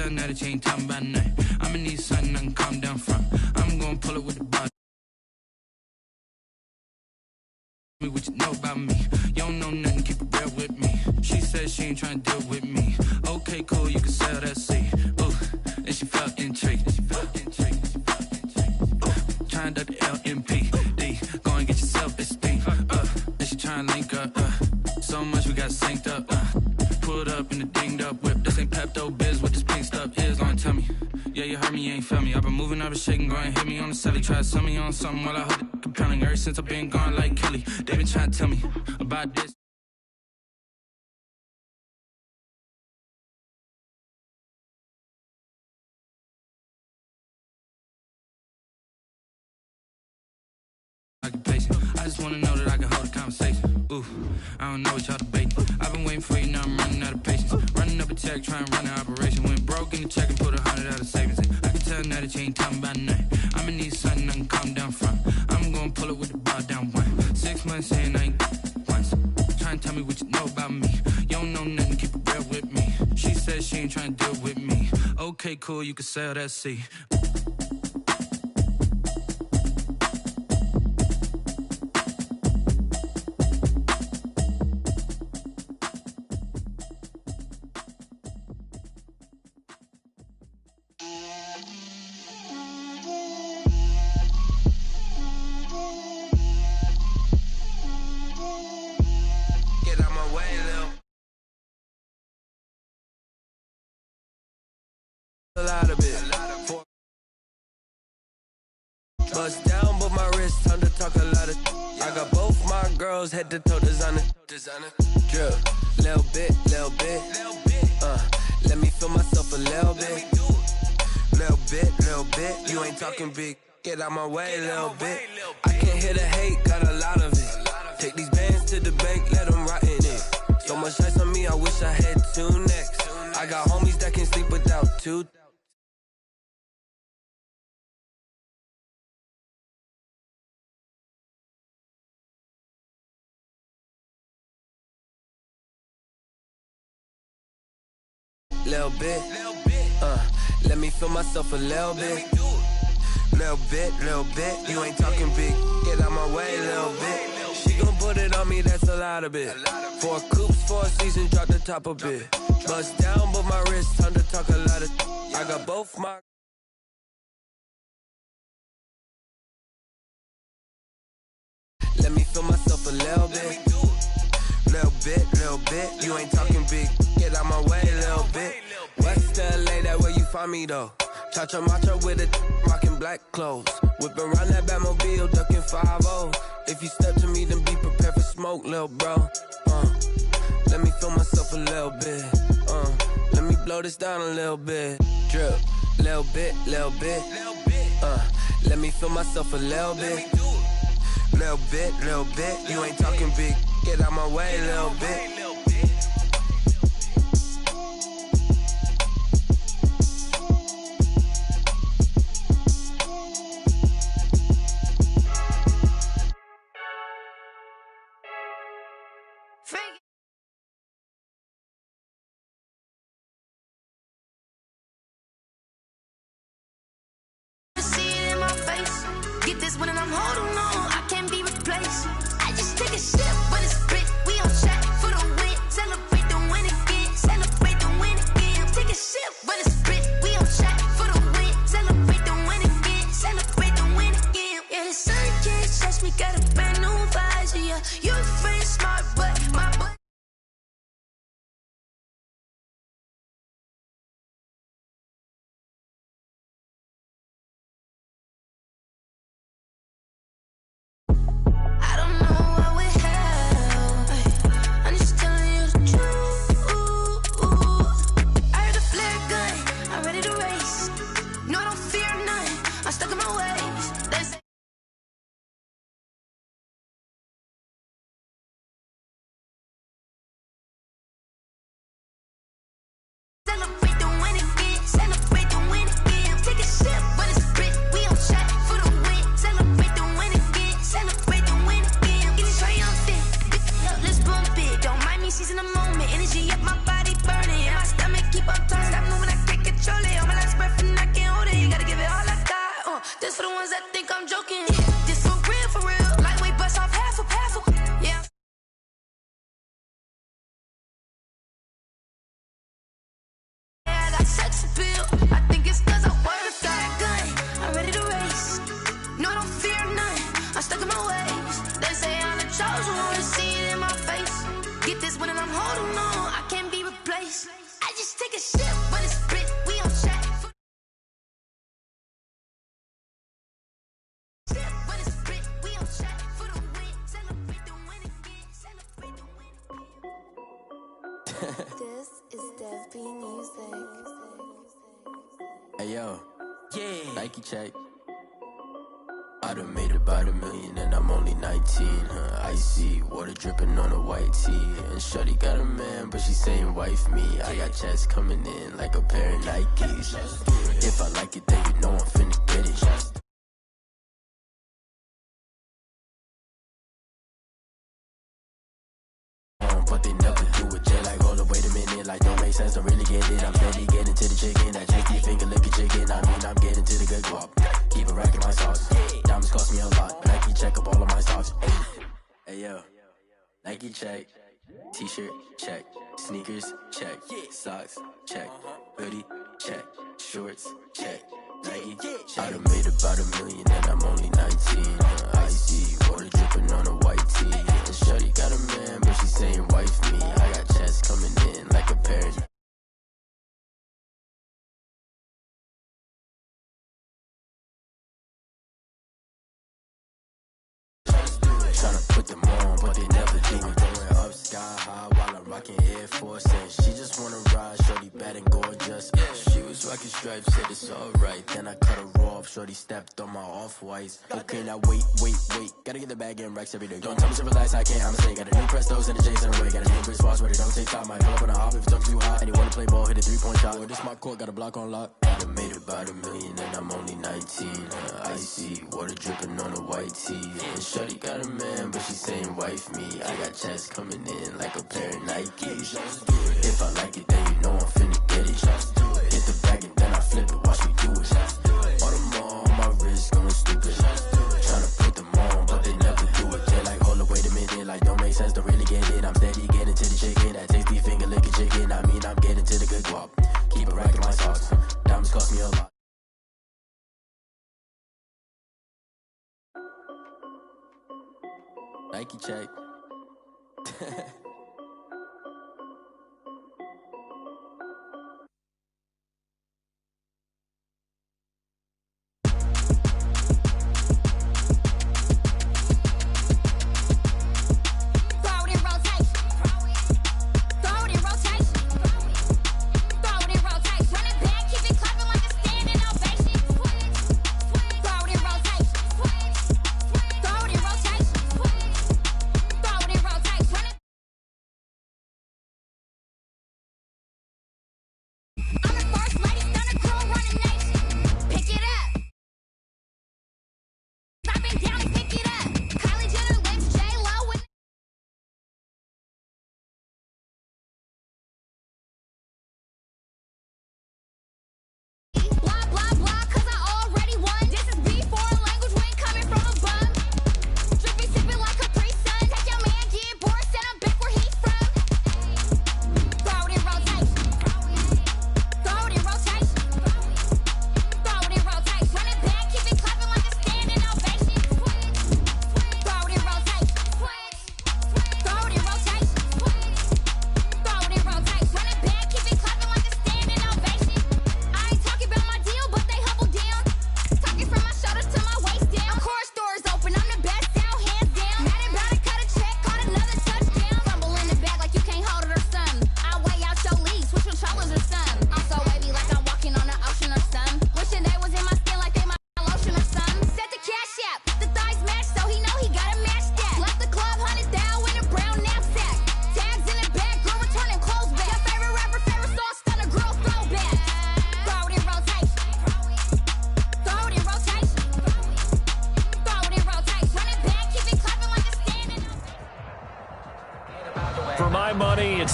tell now that you ain't talking about nothing. I'ma need something I can calm down from. I'm gonna pull it with the body. Me what you know about me. You don't know nothing, keep it real with me. She said she ain't trying to deal with me. Okay, cool, you can sell that seed. Ooh, and she felt intrigued. Trying to duck the LMPD. Go and get your self-esteem. And she trying to link up. So much we got synced up. Pulled up in the dinged up whip. This ain't Pepto Biz, what this pink stuff is. Gonna tell me. Yeah, you heard me, you ain't felt me. I've been moving, I've been shaking, go and hit me on the celly. Try to sell me on something while I hold it compelling. Ever since I've been gone like Kelly, they been trying to tell me about this. I just wanna know that I can hold a conversation. Ooh, I don't know what y'all debating. I've been waiting for you, now I'm running out of patience. Running up a check, trying to run an operation. Went broke in the check and put 100 out of savings in. I can tell now that you ain't talking about nothing. I'ma need something I can calm down from. I'm gonna pull it with the bar down one. 6 months in, I ain't once. Trying to tell me what you know about me. You don't know nothing, keep it real with me. She said she ain't trying to deal with me. Okay, cool, you can sell that seed. Bust down, but my wrist time to talk a lot of. I got both my girls head to toe designer. Drip, little bit. Let me feel myself a little bit. Little bit. You ain't talking big. Get out my way, little bit. I can't hear the hate, got a lot of it. Take these bands to the bank, let them rot in it. So much ice on me, I wish I had two necks. I got homies that can sleep without two. Little bit, let me feel myself a little bit. Little bit, you ain't talking big. Get out my way, little bit. She gon' put it on me, that's a lot of it. 4 coops, 4 seasons, drop the top a bit. Bust down, but my wrist, time to talk a lot of. I got both my. Let me feel myself a little bit. Little bit, you ain't talking big. Get out my way, little bit. West LA, that where you find me though. Cha-cha macho with a rockin' black clothes. Whippin' around that Batmobile, duckin' 5-0. If you step to me, then be prepared for smoke, lil' bro. Let me feel myself a little bit. Let me blow this down a little bit. Drip, little bit. Let me feel myself a little bit. Little bit, you ain't talking big. Get out my way, little bit. See it in my face. Get this when I'm holding on. I can't be replaced. I just take a sip, but it's spit. We on track for the This for the ones that think I'm joking. This for real. Lightweight bust off half a. Yeah. I got sex appeal. I think it's cause I work. Got a gun, I'm ready to race. No, I don't fear none. I'm stuck in my ways. They say I'm the chosen one. See it in my face. Get this one and I'm holding on. I can't be replaced. I just take a sip, but it's split. We on chat. But it's split. We on chat for the win. Celebrate the win again. Celebrate the win. This is Dev B Music. Hey yo, yeah, Nike check. I done made about $1 million and I'm only 19. Icy water dripping on a white tee. And shorty got a man, but she saying wife me. I got checks coming in like a pair of Nikes. If I like it, then you know I'm finna get it. But they never do it. They like, hold up, wait a minute, like don't make sense, don't really get it. I'm steady getting to the chicken, that tricky finger licking chicken. I mean, I'm getting to the good guap. Keep a rack in my socks. Diamonds cost me a lot, but Nike check up all of my stocks. Hey yo, Nike check. T-shirt check. Sneakers check. Socks check. Hoodie check. Shorts check. Nike check. I done made about $1 million and I'm only 19. Icy water dripping on a white tee. And shorty got a man, but she saying wife me. I got checks coming in like a pair of tryna put them on, but they never do it. Going up sky high while I'm rocking Air Force. And she just wanna ride, shorty bad and gorgeous. She was rocking stripes, said it's alright. Then I cut her off, shorty stepped on my off-whites. Okay, now wait. Gotta get the bag and racks every day. Don't tell me to relax, I can't, I'ma say. Got a new Prestos and a J's in the way. Got a new Chris Foss, but it don't take time. Might pull up on a hop if it's up too hot. And you wanna play ball, hit a 3-point shot. Or this my court, got a block on lock. I done made about $1 million and I'm only 19. Icy water dripping on a white tee. And shorty got a man, but she saying wife me. I got checks coming in like a pair of Nikes. If I like it, then you know I'm finna get it. Hit the bag and then I flip it, watch me do it. All them on my wrist going stupid. Tryna put them on, but they never do it. They like, hold up, wait a minute, like don't make sense, don't really get it. I'm steady getting to the chicken, that tasty finger licking chicken. I mean, I'm getting to the good guap. Keep a rack in my socks. Diamonds cost me a lot. Nike check.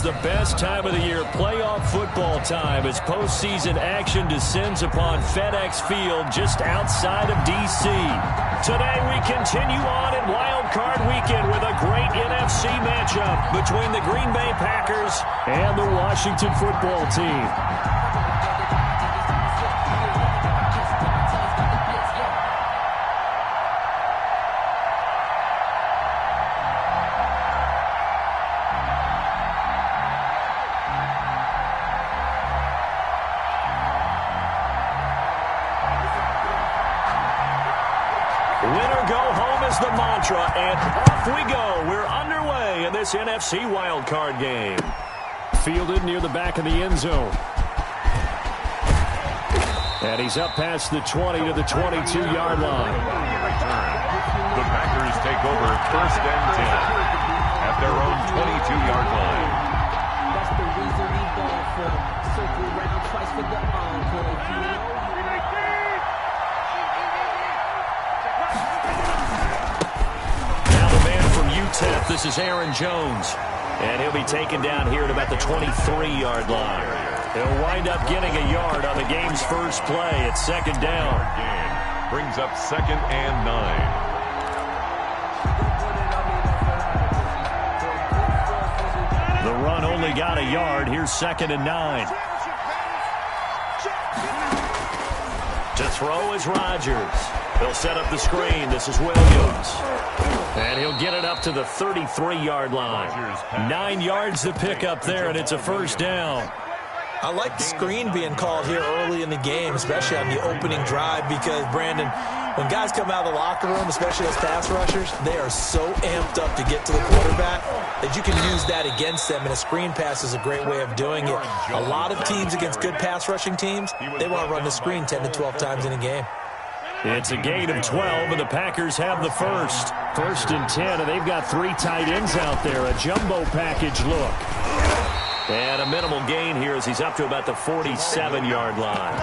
the best time of the year, playoff football time, as postseason action descends upon FedEx Field just outside of D.C. Today we continue on in Wild Card Weekend with a great NFC matchup between the Green Bay Packers and the Washington Football Team. Winner go home is the mantra, and off we go. We're underway in this NFC wildcard game. Fielded near the back of the end zone. And he's up past the 20 to the 22-yard line. The Packers take over 1st and 10 at their own 22-yard line. That's the reason we ball for. Circle around twice for the encore. This is Aaron Jones, and he'll be taken down here at about the 23-yard line. He'll wind up getting a yard on the game's first play at 2nd down. Brings up 2nd and 9. The run only got a yard. Here's 2nd and 9. To throw is Rodgers. He'll set up the screen. This is Williams. And he'll get it up to the 33-yard line. 9 yards to pick up there, and it's a 1st down. I like the screen being called here early in the game, especially on the opening drive, because, Brandon, when guys come out of the locker room, especially as pass rushers, they are so amped up to get to the quarterback that you can use that against them, and a screen pass is a great way of doing it. A lot of teams against good pass rushing teams, they want to run the screen 10 to 12 times in a game. It's a gain of 12, and the Packers have the first. 1st and 10, and they've got 3 tight ends out there. A jumbo package look. And a minimal gain here as he's up to about the 47-yard line.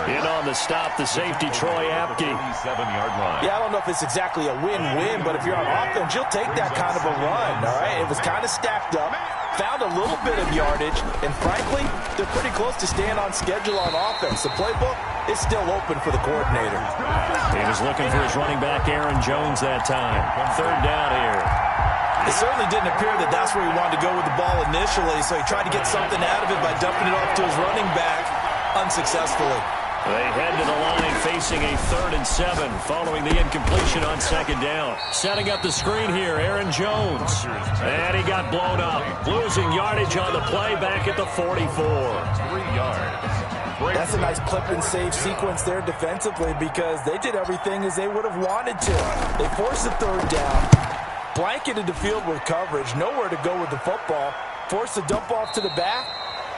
In on the stop, the safety, Troy Apke. 47-yard line. Yeah, I don't know if it's exactly a win-win, but if you're on offense, you'll take that kind of a run, all right? It was kind of stacked up, found a little bit of yardage, and frankly, they're pretty close to staying on schedule on offense. The playbook is still open for the coordinator. He was looking for his running back, Aaron Jones, that time. 3rd down here. It certainly didn't appear that that's where he wanted to go with the ball initially, so he tried to get something out of it by dumping it off to his running back unsuccessfully. They head to the line facing a 3rd and 7 following the incompletion on 2nd down. Setting up the screen here, Aaron Jones. And he got blown up. Losing yardage on the play back at the 44. 3 yards. That's a nice clip and save sequence there defensively because they did everything as they would have wanted to. They forced the 3rd down, blanketed the field with coverage, nowhere to go with the football, forced the dump off to the back,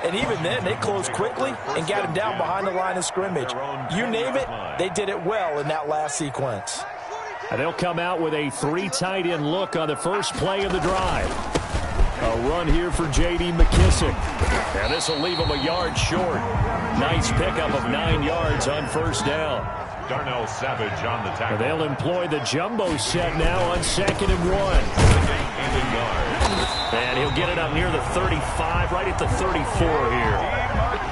and even then they closed quickly and got him down behind the line of scrimmage. You name it, they did it well in that last sequence. And they'll come out with a 3 tight end look on the first play of the drive. A run here for J.D. McKissick. And this will leave him a yard short. Nice pickup of 9 yards on 1st down. Darnell Savage on the tackle. They'll employ the jumbo set now on 2nd and 1. And he'll get it up near the 35, right at the 34 here.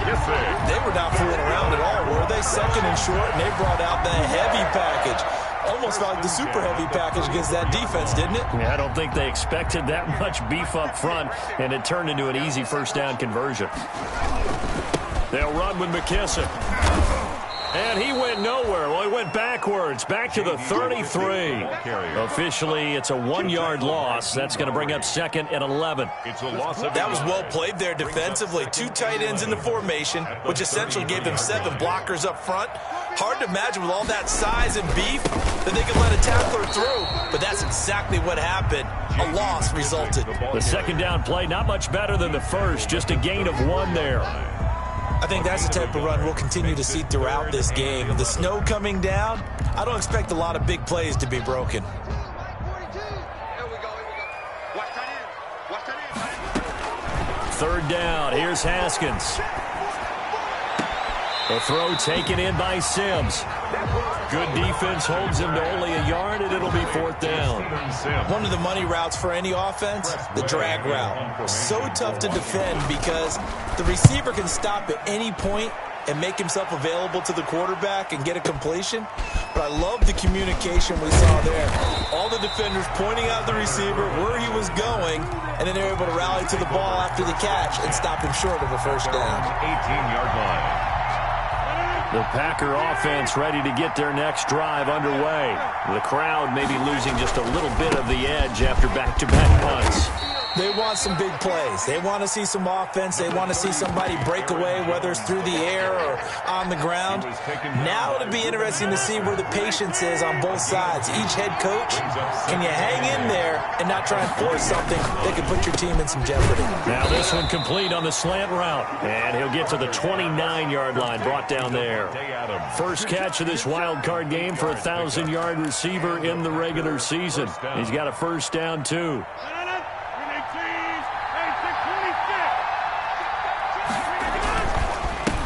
Yes, sir. They were not fooling around at all, were they? 2nd and short, and they brought out the heavy package. Almost felt like the super heavy package against that defense, didn't it? Yeah, I don't think they expected that much beef up front, and it turned into an easy 1st down conversion. They'll run with McKissick. And he went nowhere. Well, he went backwards, back to the 33. Officially, it's a 1-yard loss. That's going to bring up 2nd and 11. It's a loss of that was well played there defensively. 2 tight ends in the formation, which essentially gave them 7 blockers up front. Hard to imagine with all that size and beef that they could let a tackler through. But that's exactly what happened. A loss resulted. The 2nd down play, not much better than the first. Just a gain of 1 there. I think that's the type of run we'll continue to see throughout this game. With the snow coming down, I don't expect a lot of big plays to be broken. 3rd down. Here's Haskins. The throw taken in by Sims. Good defense holds him to only a yard, and it'll be 4th down. One of the money routes for any offense, the drag route. So tough to defend because the receiver can stop at any point and make himself available to the quarterback and get a completion. But I love the communication we saw there. All the defenders pointing out the receiver, where he was going, and then they're able to rally to the ball after the catch and stop him short of a first down. 18-yard line. The Packer offense ready to get their next drive underway. The crowd maybe losing just a little bit of the edge after back-to-back punts. They want some big plays. They want to see some offense. They want to see somebody break away, whether it's through the air or on the ground. Now it'll be interesting to see where the patience is on both sides. Each head coach, can you hang in there and not try and force something that could put your team in some jeopardy? Now this one complete on the slant route. And he'll get to the 29-yard line, brought down there. First catch of this wild card game for a 1,000-yard receiver in the regular season. He's got a first down, too.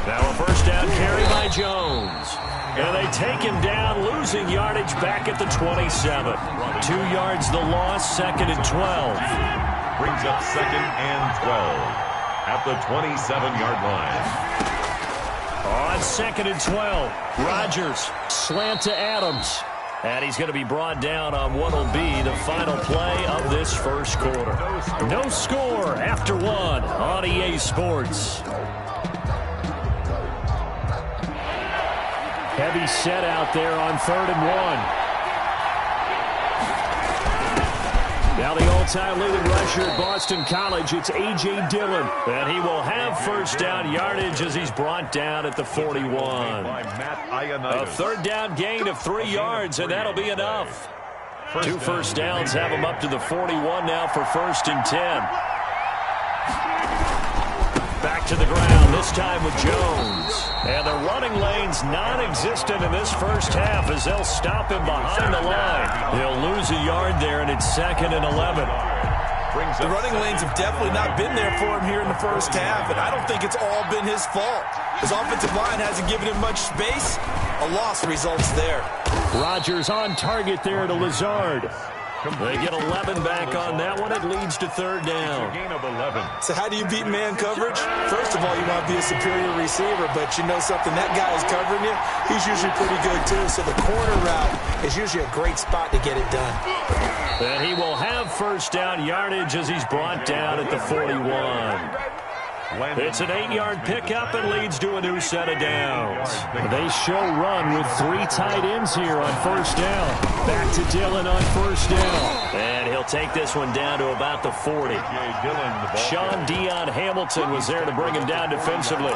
Now a first down carry by Jones. And they take him down, losing yardage back at the 27. 2 yards the loss, 2nd and 12. Brings up 2nd and 12 at the 27-yard line. On 2nd and 12, Rodgers slant to Adams. And he's going to be brought down on what will be the final play of this first quarter. No score after 1 on EA Sports. Heavy set out there on 3rd and 1. Now the all-time leading rusher at Boston College, it's A.J. Dillon. And he will have first down yardage as he's brought down at the 41. A 3rd down gain of 3 yards, and that'll be enough. 2 first downs have him up to the 41 now for 1st and 10. Back to the ground, this time with Jones. And the running lane's non-existent in this first half as they'll stop him behind the line. He'll lose a yard there, and it's 2nd and 11. The running lanes have definitely not been there for him here in the first half, and I don't think it's all been his fault. His offensive line hasn't given him much space. A loss results there. Rodgers on target there to Lazard. They get 11 back on that one. It leads to 3rd down. Gain of 11. So how do you beat man coverage? First of all, you want to be a superior receiver, but you know something, that guy is covering you. He's usually pretty good too, so the corner route is usually a great spot to get it done. And he will have first down yardage as he's brought down at the 41. It's an 8-yard pickup and leads to a new set of downs. They show run with 3 tight ends here on first down. Back to Dillon on first down. And he'll take this one down to about the 40. Sean Dion Hamilton was there to bring him down defensively.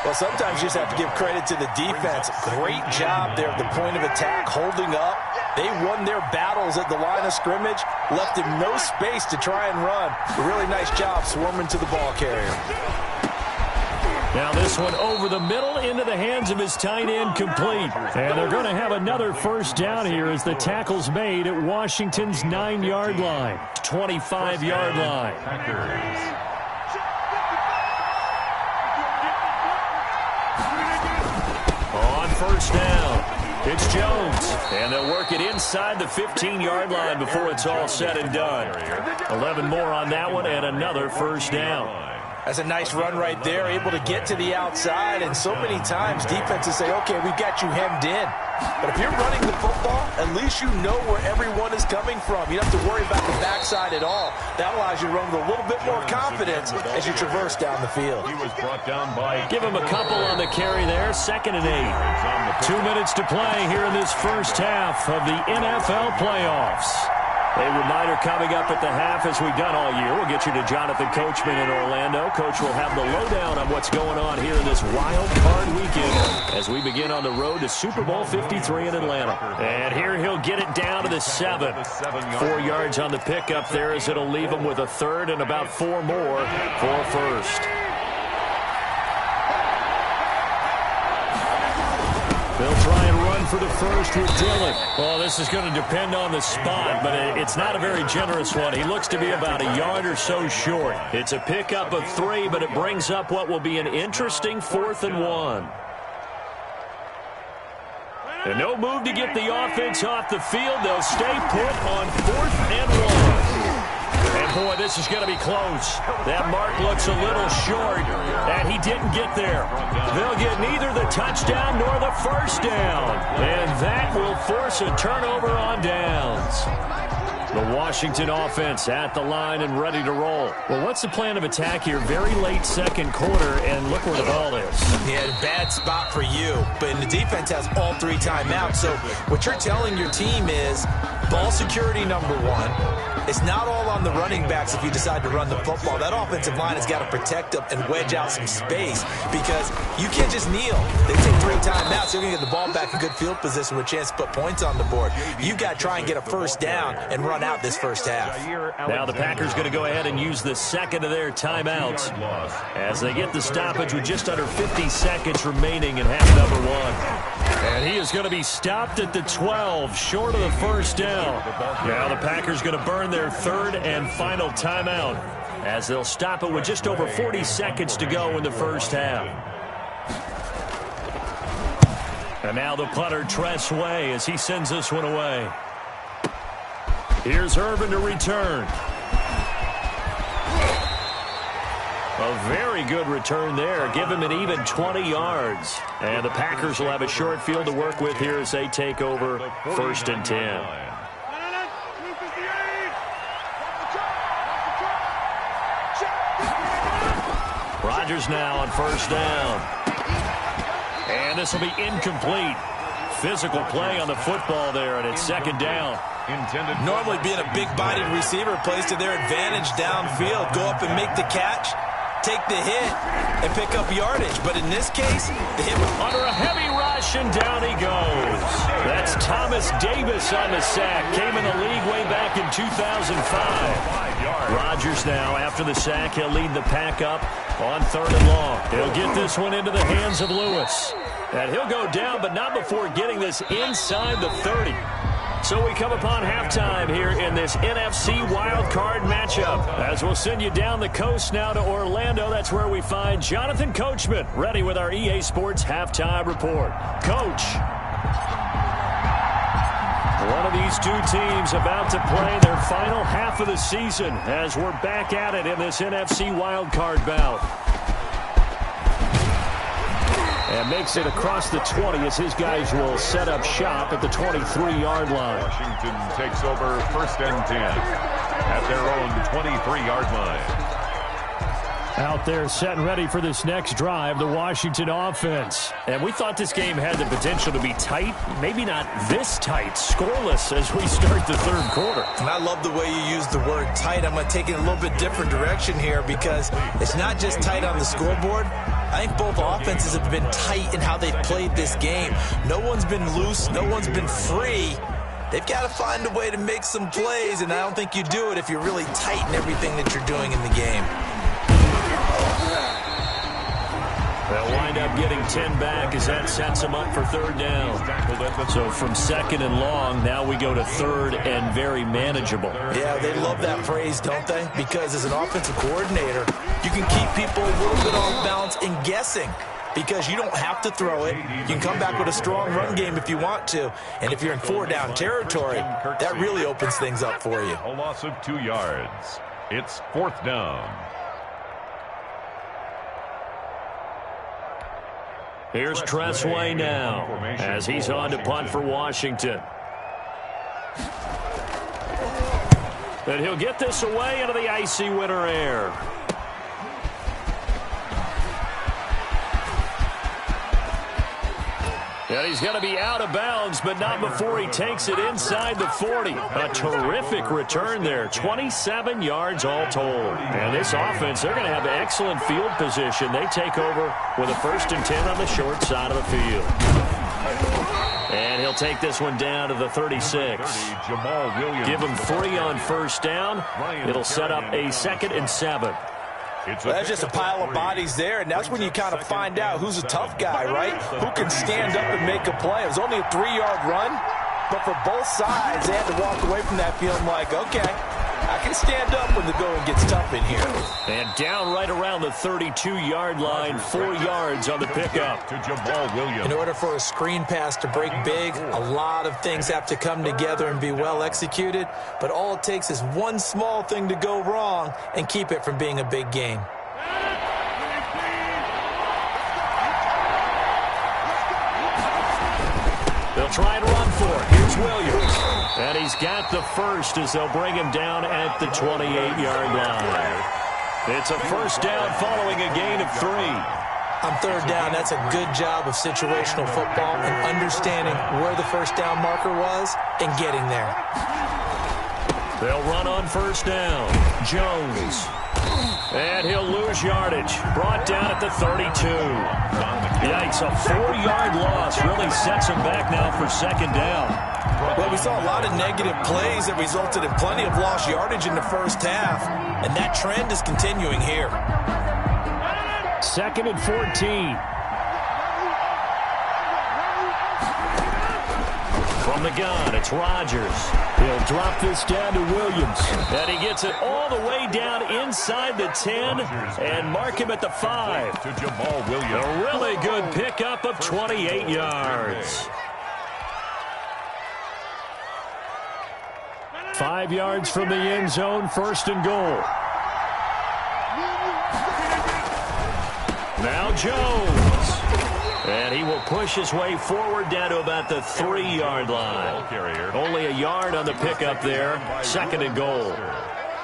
Well, sometimes you just have to give credit to the defense. Great job there at the point of attack, holding up. They won their battles at the line of scrimmage, left him no space to try and run. A really nice job swarming to the ball carrier. Now this one over the middle into the hands of his tight end, complete. And they're going to have another first down here as the tackle's made at Washington's 9-yard line, 25-yard line. On first down, it's Jones, and they'll work it inside the 15-yard line before it's all said and done. 11 more on that one, and another first down. That's a nice run right there, able to get to the outside, and so many times defenses say, okay, we've got you hemmed in. But if you're running the football, at least you know where everyone is coming from. You don't have to worry about the backside at all. That allows you to run with a little bit more confidence as you traverse down the field. He was brought down by... Give him a couple on the carry there, 2nd and 8. 2 minutes to play here in this first half of the NFL playoffs. A reminder coming up at the half, as we've done all year. We'll get you to Jonathan Coachman in Orlando. Coach will have the lowdown on what's going on here in this wild card weekend as we begin on the road to Super Bowl 53 in Atlanta. And here he'll get it down to the 7. 4 yards on the pickup there as it'll leave him with a 3rd and about 4 more for a first. They'll try and run for the first with Dillon. Well, this is going to depend on the spot, but it's not a very generous one. He looks to be about a yard or so short. It's a pickup of 3, but it brings up what will be an interesting 4th and 1. And no move to get the offense off the field. They'll stay put on 4th and 1. And, boy, this is going to be close. That mark looks a little short, and he didn't get there. They'll get neither the touchdown nor the first down. And that will force a turnover on downs. The Washington offense at the line and ready to roll. Well, what's the plan of attack here? Very late second quarter, and look where the ball is. Yeah, bad spot for you. But the defense has all 3 timeouts. So what you're telling your team is ball security number 1. It's not all on the running backs if you decide to run the football. That offensive line has got to protect them and wedge out some space because you can't just kneel. They take 3 timeouts. You're going to get the ball back in good field position with a chance to put points on the board. You've got to try and get a first down and run out this first half. Now the Packers going to go ahead and use the second of their timeouts as they get the stoppage with just under 50 seconds remaining in half number 1. And he is going to be stopped at the 12, short of the first down. Now the Packers going to burn their 3rd and final timeout as they'll stop it with just over 40 seconds to go in the first half. And now the punter, Tress Way, as he sends this one away. Here's Urban to return. A very good return there. Give him an even 20 yards. And the Packers will have a short field to work with here as they take over 1st and 10. Rodgers now on 1st down. And this will be incomplete. Physical play on the football there, and it's 2nd down. Normally being a big-bodied receiver plays to their advantage downfield. Go up and make the catch, take the hit, and pick up yardage. But in this case, the hit was under a heavy rush, and down he goes. That's Thomas Davis on the sack. Came in the league way back in 2005. Rodgers now, after the sack, he'll lead the pack up on 3rd and long. He'll get this one into the hands of Lewis. And he'll go down, but not before getting this inside the 30. So we come upon halftime here in this NFC wildcard matchup. As we'll send you down the coast now to Orlando. That's where we find Jonathan Coachman ready with our EA Sports halftime report. Coach. One of these 2 teams about to play their final half of the season as we're back at it in this NFC wildcard bout. And makes it across the 20 as his guys will set up shop at the 23-yard line. Washington takes over 1st and 10 at their own 23-yard line. Out there set and ready for this next drive, the Washington offense. And we thought this game had the potential to be tight, maybe not this tight, scoreless as we start the 3rd quarter. And I love the way you use the word tight. I'm going to take it in a little bit different direction here because it's not just tight on the scoreboard. I think both offenses have been tight in how they've played this game. No one's been loose. No one's been free. They've got to find a way to make some plays, and I don't think you do it if you're really tight in everything that you're doing in the game. They'll wind up getting 10 back as that sets them up for 3rd down. So from 2nd and long, now we go to 3rd and very manageable. Yeah, they love that phrase, don't they? Because as an offensive coordinator, you can keep people a little bit off balance and guessing because you don't have to throw it. You can come back with a strong run game if you want to. And if you're in 4-down territory, that really opens things up for you. A loss of 2 yards. It's 4th down. Here's Tress Way now as he's on to punt for Washington. And he'll get this away into the icy winter air. And he's going to be out of bounds, but not before he takes it inside the 40. A terrific return there. 27 yards all told. And this offense, they're going to have excellent field position. They take over with a 1st and 10 on the short side of the field. And he'll take this one down to the 36. Give him 3 on 1st down. It'll set up a 2nd and 7. Well, that's just a pile of bodies there, and that's when you kind of find out who's a tough guy, right? Who can stand up and make a play. It was only a 3-yard run, but for both sides, they had to walk away from that feeling like, okay, I can stand up when the going gets tough in here. And down right around the 32-yard line, 4 yards on the pickup. To Jamal Williams. In order for a screen pass to break big, a lot of things have to come together and be well executed, but all it takes is one small thing to go wrong and keep it from being a big game. They'll try and run for it. Here's Williams. And he's got the first as they'll bring him down at the 28-yard line. It's a first down following a gain of 3. On third down, that's a good job of situational football and understanding where the first down marker was and getting there. They'll run on first down. Jones. And he'll lose yardage. Brought down at the 32. Yikes, a 4-yard loss really sets him back now for second down. Well, we saw a lot of negative plays that resulted in plenty of lost yardage in the first half, and that trend is continuing here. Second and 14. From the gun, it's Rodgers. He'll drop this down to Williams. And he gets it all the way down inside the 10 and mark him at the 5. To Jamal Williams. A really good pickup of 28 yards. 5 yards from the end zone, first and goal. Now Jones. And he will push his way forward down to about the 3-yard line. Only a yard on the pickup there. Second and goal.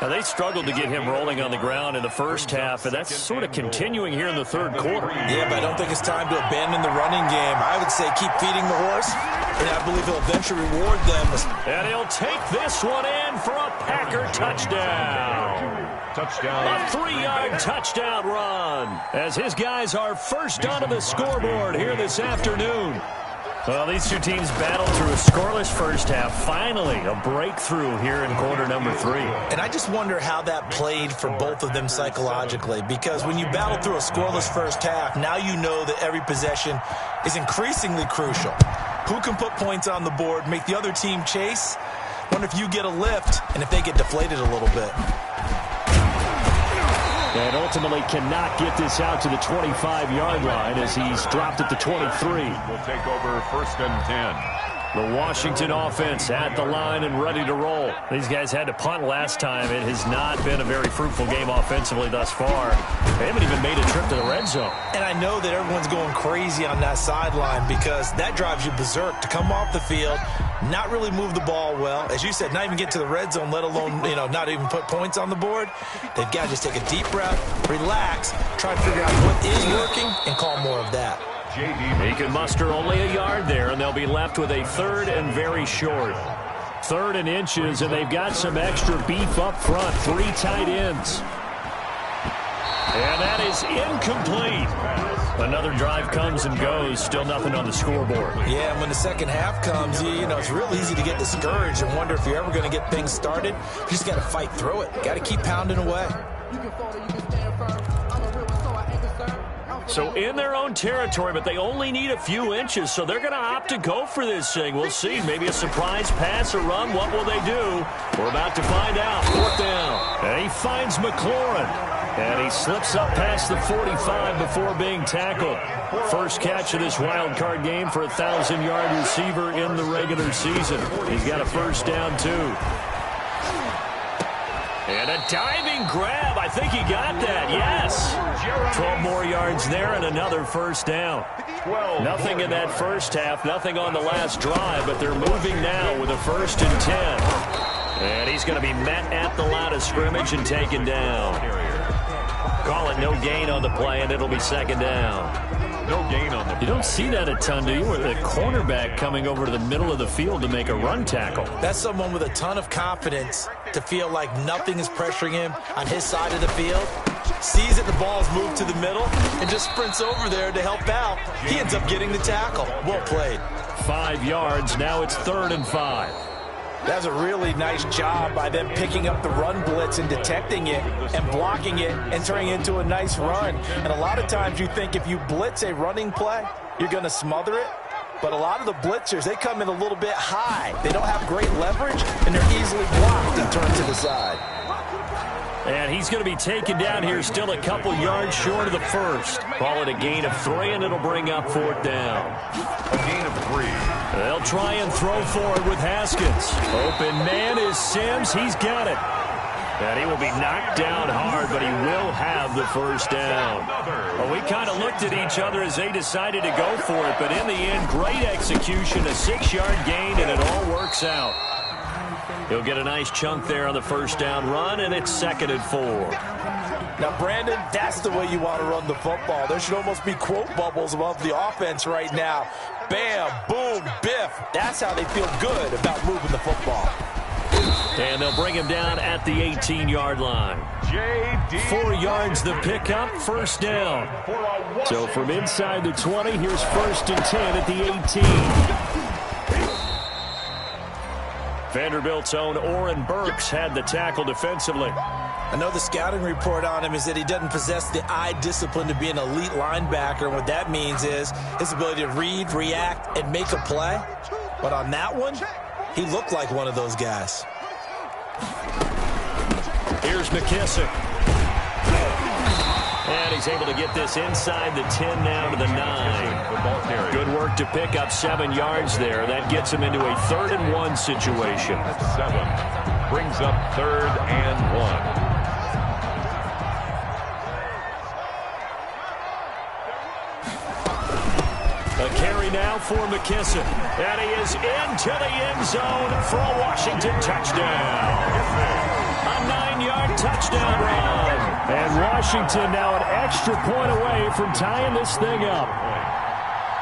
Now, they struggled to get him rolling on the ground in the first half, and that's sort of continuing here in the third quarter. Yeah, but I don't think it's time to abandon the running game. I would say keep feeding the horse, and I believe he'll eventually reward them. And he'll take this one in for a Packer touchdown. Touchdown. A 3-yard touchdown run as his guys are first onto the scoreboard here this afternoon. Well, these two teams battled through a scoreless first half. Finally, a breakthrough here in quarter number 3. And I just wonder how that played for both of them psychologically, because when you battle through a scoreless first half, now you know that every possession is increasingly crucial. Who can put points on the board, make the other team chase? Wonder if you get a lift and if they get deflated a little bit. And ultimately cannot get this out to the 25-yard line as he's dropped at the 23. Will take over first and 10. The Washington offense at the line and ready to roll. These guys had to punt last time. It has not been a very fruitful game offensively thus far. They haven't even made a trip to the red zone. And I know that everyone's going crazy on that sideline because that drives you berserk to come off the field, not really move the ball well. As you said, not even get to the red zone, let alone, not even put points on the board. They've got to just take a deep breath, relax, try to figure out what is working, and call more of that. He can muster only a yard there, and they'll be left with a third and very short. Third and inches, and they've got some extra beef up front. 3 tight ends. And that is incomplete. Another drive comes and goes. Still nothing on the scoreboard. Yeah, and when the second half comes, it's real easy to get discouraged and wonder if you're ever going to get things started. You just got to fight through it. Got to keep pounding away. So in their own territory, but they only need a few inches, so they're going to opt to go for this thing. We'll see. Maybe a surprise pass or run. What will they do? We're about to find out. Fourth down. And he finds McLaurin. And he slips up past the 45 before being tackled. First catch of this wild card game for a 1,000-yard receiver in the regular season. He's got a first down, too. And a diving grab. I think he got that. Yes. 12 more yards there and another first down. Nothing in that first half. Nothing on the last drive, but they're moving now with a first and 10. And he's going to be met at the line of scrimmage and taken down. Call it no gain on the play, and it'll be second down. No gain on the play. You don't see that a ton, do you? With a cornerback coming over to the middle of the field to make a run tackle. That's someone with a ton of confidence to feel like nothing is pressuring him on his side of the field. Sees that the ball's moved to the middle and just sprints over there to help out. He ends up getting the tackle. Well played. 5 yards. Now it's 3rd and 5. That's a really nice job by them picking up the run blitz and detecting it and blocking it and turning it into a nice run. And a lot of times you think if you blitz a running play, you're going to smother it. But a lot of the blitzers, they come in a little bit high. They don't have great leverage, and they're easily blocked and turned to the side. And he's going to be taken down here, still a couple yards short of the first. Call it a gain of 3, and it'll bring up 4th down. A gain of 3. They'll try and throw for it with Haskins. Open man is Sims. He's got it. And he will be knocked down hard, but he will have the first down. Well, we kind of looked at each other as they decided to go for it, but in the end, great execution, a 6-yard gain, and it all works out. He'll get a nice chunk there on the first down run, and it's 2nd and 4. Now, Brandon, that's the way you want to run the football. There should almost be quote bubbles above the offense right now. Bam, boom, biff. That's how they feel good about moving the football. And they'll bring him down at the 18-yard line. 4 yards the pickup, first down. So from inside the 20, here's 1st and 10 at the 18. Vanderbilt's own Oren Burks had the tackle defensively. I know the scouting report on him is that he doesn't possess the eye discipline to be an elite linebacker. And what that means is his ability to read, react, and make a play. But on that one, he looked like one of those guys. Here's McKissick. And he's able to get this inside the 10 now to the 9. Good work to pick up 7 yards there. That gets him into a 3rd and 1 situation. 7 brings up 3rd and 1. A carry now for McKissick. And he is into the end zone for a Washington touchdown. A 9-yard touchdown run. And Washington now an extra point away from tying this thing up.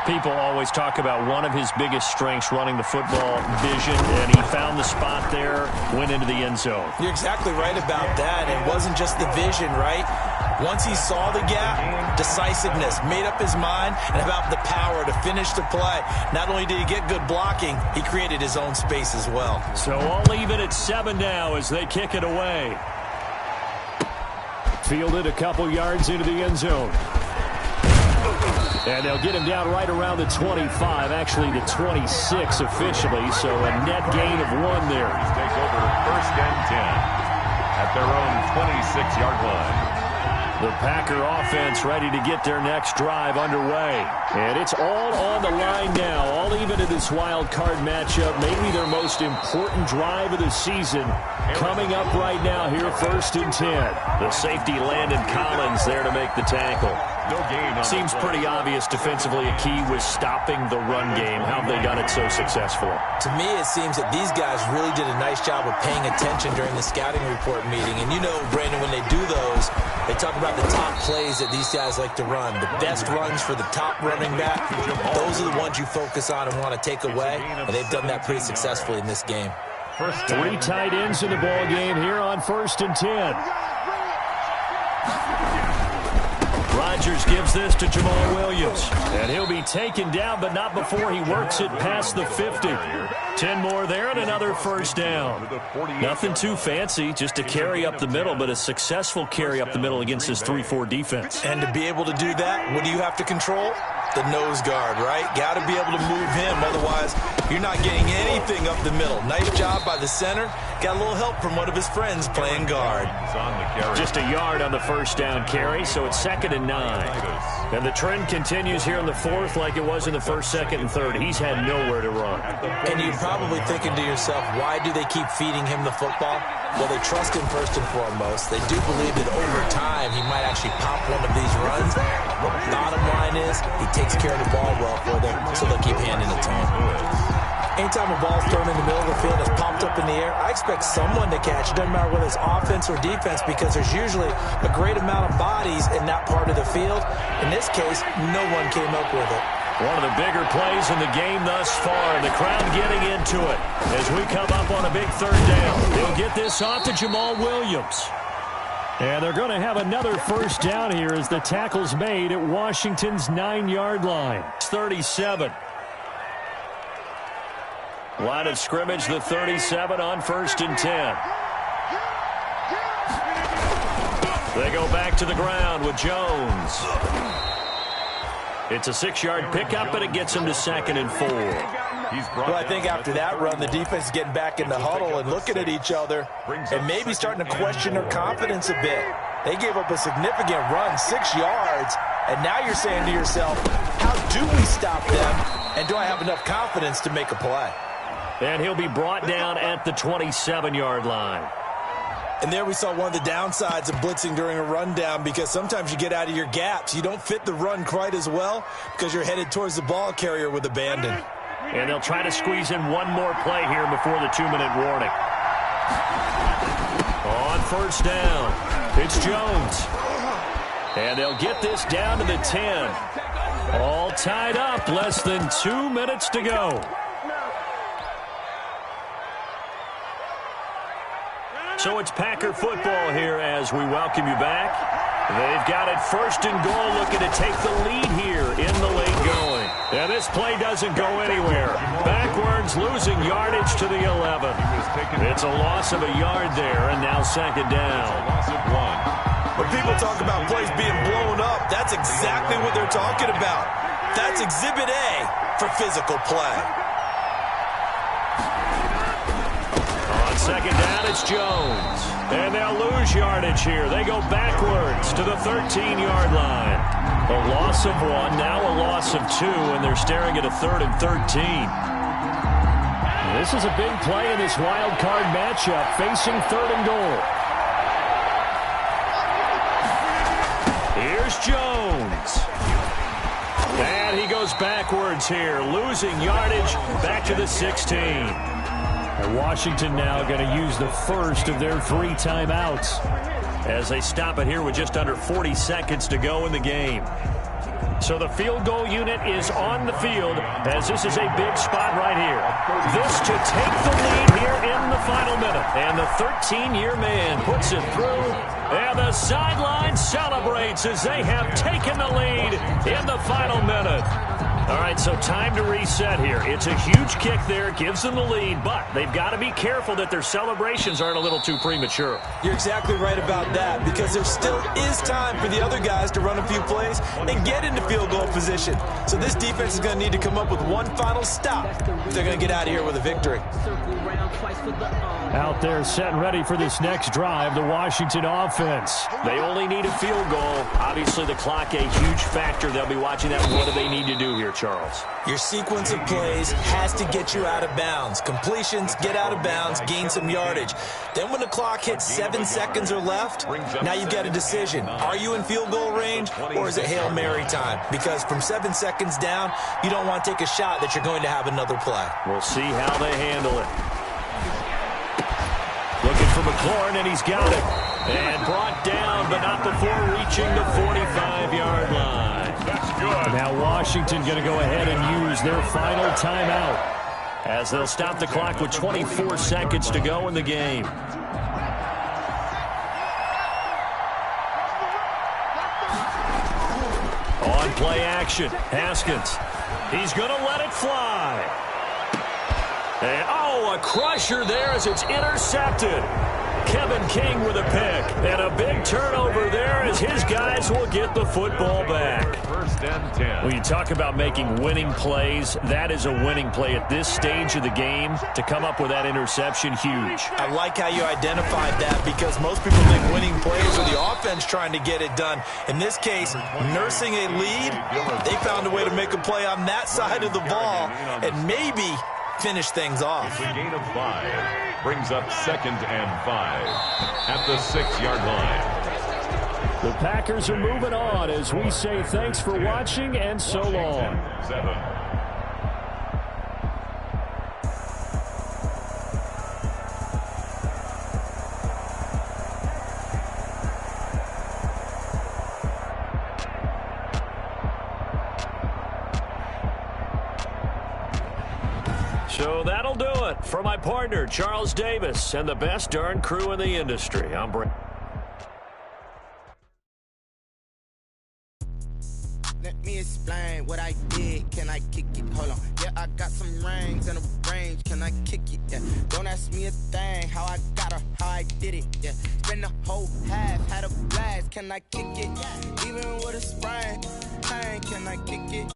People always talk about one of his biggest strengths running the football, vision, and he found the spot there, went into the end zone. You're exactly right about that. It wasn't just the vision, right? Once he saw the gap, decisiveness, made up his mind, and about the power to finish the play. Not only did he get good blocking, he created his own space as well. So all even at 7 now as they kick it away. Fielded a couple yards into the end zone. And they'll get him down right around the 25, actually the 26 officially, so a net gain of 1 there. Take over 1st and 10 at their own 26-yard line. The Packer offense ready to get their next drive underway. And it's all on the line now, all even in this wild card matchup. Maybe their most important drive of the season coming up right now here, 1st and 10. The safety Landon Collins there to make the tackle. No gain. Seems pretty obvious defensively a key was stopping the run game. How have they done it so successfully? To me, it seems that these guys really did a nice job of paying attention during the scouting report meeting. And you know, Brandon, when they do those, they talk about the top plays that these guys like to run. The best runs for the top running back, those are the ones you focus on and want to take away. And they've done that pretty successfully in this game. 3 tight ends in the ball game here on 1st and 10. Rodgers gives this to Jamal Williams. And he'll be taken down, but not before he works it past the 50. 10 more there and another first down. Nothing too fancy, just a carry up the middle, but a successful carry up the middle against this 3-4 defense. And to be able to do that, what do you have to control? The nose guard, right? Got to be able to move him, otherwise you're not getting anything up the middle. Nice job by the center. Got a little help from one of his friends playing guard. Just a yard on the first down carry, so it's 2nd and 9. And the trend continues here in the 4th like it was in the 1st, 2nd, and 3rd. He's had nowhere to run. And you're probably thinking to yourself, why do they keep feeding him the football? Well, they trust him first and foremost. They do believe that over time he might actually pop one of these runs. But bottom line is he takes care of the ball well for them, so they'll keep handing it to him. Anytime a ball's thrown in the middle of the field, it's popped up in the air, I expect someone to catch it. Doesn't matter whether it's offense or defense, because there's usually a great amount of bodies in that part of the field. In this case, no one came up with it. One of the bigger plays in the game thus far. The crowd getting into it as we come up on a big 3rd down. They'll get this off to Jamal Williams. And they're going to have another first down here as the tackle's made at Washington's 9-yard line. It's 37. Line of scrimmage, the 37 on 1st and 10. They go back to the ground with Jones. It's a 6-yard pickup, and it gets him to 2nd and 4. Well, I think after that run, the defense is getting back in the huddle and looking at each other and maybe starting to question their confidence a bit. They gave up a significant run, 6 yards, and now you're saying to yourself, how do we stop them, and do I have enough confidence to make a play? And he'll be brought down at the 27-yard line. And there we saw one of the downsides of blitzing during a rundown, because sometimes you get out of your gaps. You don't fit the run quite as well because you're headed towards the ball carrier with abandon. And they'll try to squeeze in one more play here before the 2-minute warning. On first down, it's Jones. And they'll get this down to the 10. All tied up, less than 2 minutes to go. So it's Packer football here as we welcome you back. They've got it 1st and goal, looking to take the lead here in the late going. And this play doesn't go anywhere. Backwards, losing yardage to the 11. It's a loss of a yard there, and now 2nd down. When people talk about plays being blown up, that's exactly what they're talking about. That's Exhibit A for physical play. On 2nd down, it's Jones. And they'll lose yardage here. They go backwards to the 13-yard line. A loss of 1, now a loss of 2, and they're staring at a 3rd and 13. This is a big play in this wild card matchup, facing 3rd and goal. Here's Jones. And he goes backwards here, losing yardage back to the 16. And Washington now going to use the first of their 3 timeouts as they stop it here with just under 40 seconds to go in the game. So the field goal unit is on the field as this is a big spot right here. This to take the lead here in the final minute. And the 13-year man puts it through. And the sideline celebrates as they have taken the lead in the final minute. All right, so time to reset here. It's a huge kick there, gives them the lead, but they've got to be careful that their celebrations aren't a little too premature. You're exactly right about that, because there still is time for the other guys to run a few plays and get into field goal position. So this defense is going to need to come up with one final stop if they're going to get out of here with a victory. Out there set and ready for this next drive, the Washington offense. They only need a field goal. Obviously, the clock a huge factor. They'll be watching that. What do they need to do here, Charles? Your sequence of plays has to get you out of bounds. Completions, get out of bounds, gain some yardage. Then when the clock hits 7 seconds or left, now you've got a decision. Are you in field goal range, or is it Hail Mary time? Because from 7 seconds down, you don't want to take a shot that you're going to have another play. We'll see how they handle it. Looking for McLaurin, and he's got it. And brought down, but not before reaching the 45-yard line. That's good. Now Washington going to go ahead and use their final timeout as they'll stop the clock with 24 seconds to go in the game. On play action, Haskins. He's going to let it fly. And, a crusher there as it's intercepted. Kevin King with a pick. And a big turnover there as his guys will get the football back. 1st and 10. When you talk about making winning plays, that is a winning play at this stage of the game. To come up with that interception, huge. I like how you identified that, because most people think winning plays are the offense trying to get it done. In this case, nursing a lead, they found a way to make a play on that side of the ball and maybe finish things off. The gain of 5 brings up 2nd and 5 at the 6-yard line. The Packers are moving on as we say thanks for watching and so long. 7. So that'll do it for my partner, Charles Davis, and the best darn crew in the industry. I'm Brent. Let me explain what I did. Can I kick it? Hold on. Yeah, I got some rings and a range. Can I kick it? Yeah. Don't ask me a thing. How I got her, how I did it. Yeah. Spend the whole half, had a blast. Can I kick it? Even with a sprain, pain. Can I kick it?